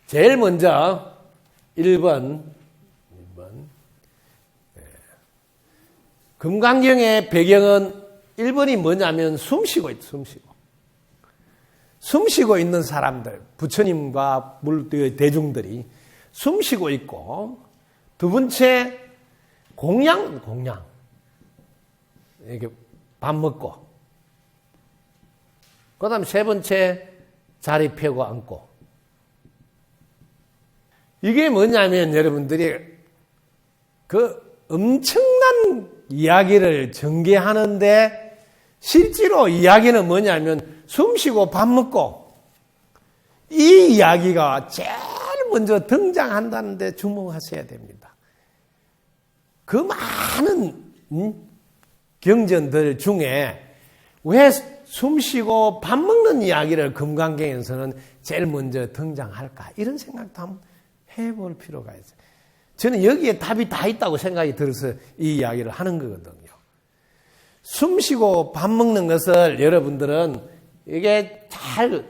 제일 먼저 1번. 금강경의 배경은 1번이 뭐냐면 숨쉬고 있다. 숨쉬고 있는 사람들, 부처님과 대중들이 숨쉬고 있고, 두 번째 공양. 이렇게 밥 먹고, 그 다음에 세 번째 자리 펴고 앉고. 이게 뭐냐면 여러분들이 그 엄청난 이야기를 전개하는데 실제로 이야기는 뭐냐면 숨쉬고 밥 먹고, 이 이야기가 제일 먼저 등장한다는데 주목하셔야 됩니다. 그 많은 경전들 중에 왜 숨쉬고 밥 먹는 이야기를 금강경에서는 제일 먼저 등장할까? 이런 생각도 한번 해볼 필요가 있어요. 저는 여기에 답이 다 있다고 생각이 들어서 이 이야기를 하는 거거든요. 숨쉬고 밥 먹는 것을 여러분들은 이게 잘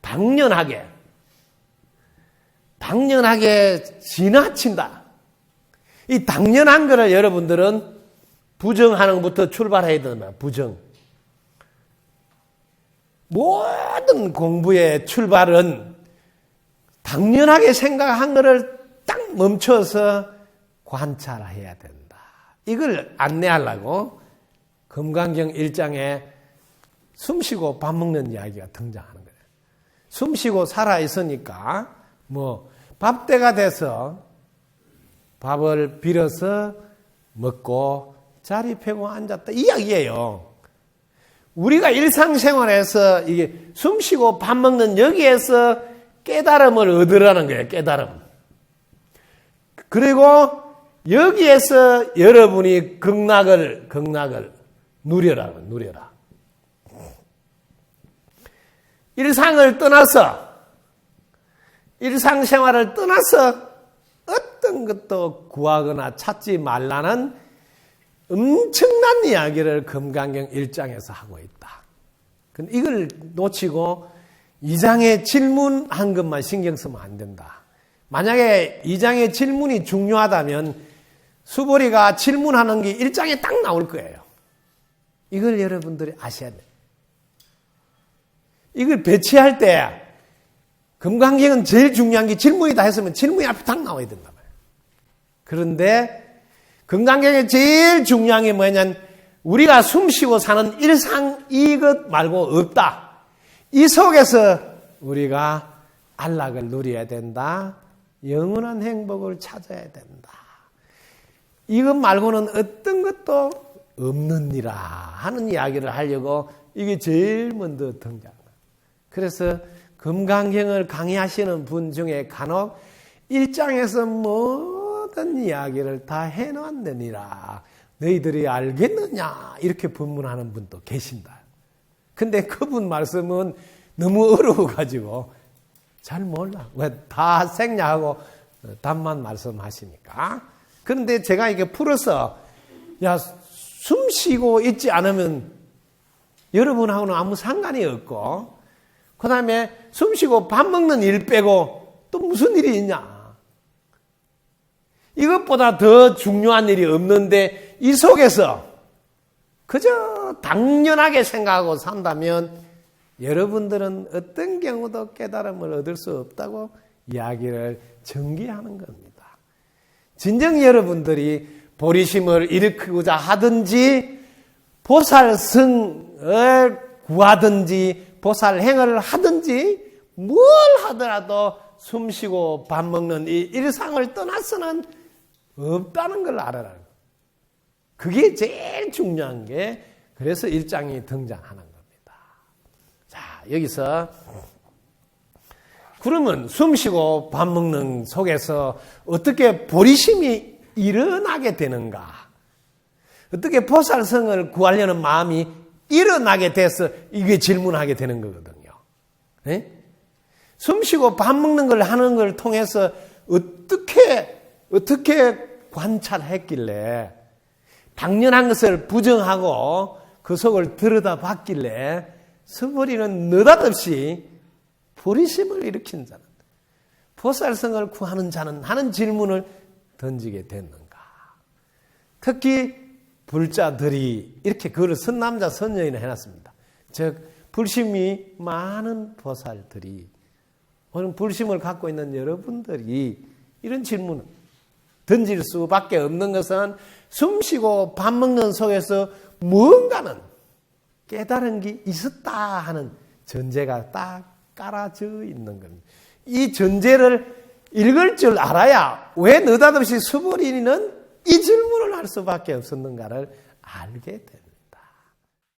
당연하게 지나친다. 이 당연한 거를 여러분들은 부정하는 것부터 출발해야 된다. 부정. 모든 공부의 출발은 당연하게 생각한 거를 딱 멈춰서 관찰해야 된다. 이걸 안내하려고 금강경 1장에 숨쉬고 밥 먹는 이야기가 등장하는 거예요. 숨쉬고 살아있으니까 밥때가 돼서 밥을 빌어서 먹고 자리 펴고 앉았다. 이 이야기예요. 우리가 일상생활에서 이게 숨쉬고 밥 먹는 여기에서 깨달음을 얻으라는 거예요. 깨달음. 그리고 여기에서 여러분이 극락을 누려라. 일상생활을 떠나서 어떤 것도 구하거나 찾지 말라는 엄청난 이야기를 금강경 1장에서 하고 있다. 근데 이걸 놓치고 2장의 질문한 것만 신경 쓰면 안 된다. 만약에 2장의 질문이 중요하다면 수보리가 질문하는 게 1장에 딱 나올 거예요. 이걸 여러분들이 아셔야 돼요. 이걸 배치할 때 금강경은 제일 중요한 게 질문이다 했으면 질문이 앞에 딱 나와야 된단 말이에요. 그런데 금강경의 제일 중요한 게 뭐냐면 우리가 숨쉬고 사는 일상 이것 말고 없다. 이 속에서 우리가 안락을 누려야 된다. 영원한 행복을 찾아야 된다. 이것 말고는 어떤 것도 없느니라 하는 이야기를 하려고 이게 제일 먼저 등장합니다. 그래서 금강경을 강의하시는 분 중에 간혹 1장에서 모든 이야기를 다 해놨느니라. 너희들이 알겠느냐? 이렇게 분문하는 분도 계신다. 근데 그분 말씀은 너무 어려워가지고 잘 몰라. 왜 다 생략하고 답만 말씀하시니까. 그런데 제가 이게 풀어서 숨 쉬고 있지 않으면 여러분하고는 아무 상관이 없고 그 다음에 숨 쉬고 밥 먹는 일 빼고 또 무슨 일이 있냐. 이것보다 더 중요한 일이 없는데 이 속에서 그저 당연하게 생각하고 산다면 여러분들은 어떤 경우도 깨달음을 얻을 수 없다고 이야기를 전개하는 겁니다. 진정 여러분들이 보리심을 일으키고자 하든지 보살승을 구하든지 보살행을 하든지 뭘 하더라도 숨쉬고 밥 먹는 이 일상을 떠나서는 없다는 걸 알아라. 그게 제일 중요한 게 그래서 1장이 등장하는 겁니다. 자, 여기서 그러면 숨쉬고 밥 먹는 속에서 어떻게 보리심이 일어나게 되는가? 어떻게 보살성을 구하려는 마음이 일어나게 돼서 이게 질문하게 되는 거거든요. 네? 숨쉬고 밥 먹는 걸 하는 걸 통해서 어떻게 관찰했길래 당연한 것을 부정하고 그 속을 들여다봤길래 서버리는 느닷없이 보리심을 일으킨 자는 보살성을 구하는 자는 하는 질문을 던지게 됐는가. 특히 불자들이 이렇게 글을 선남자 선녀인을 해놨습니다. 즉 불심이 많은 보살들이, 오늘 불심을 갖고 있는 여러분들이 이런 질문을 던질 수밖에 없는 것은 숨쉬고 밥 먹는 속에서 무언가는 깨달은 게 있었다 하는 전제가 딱 깔아져 있는 겁니다. 이 전제를 읽을 줄 알아야 왜 느닷없이 수보리는 이 질문을 할 수밖에 없었는가를 알게 돼요.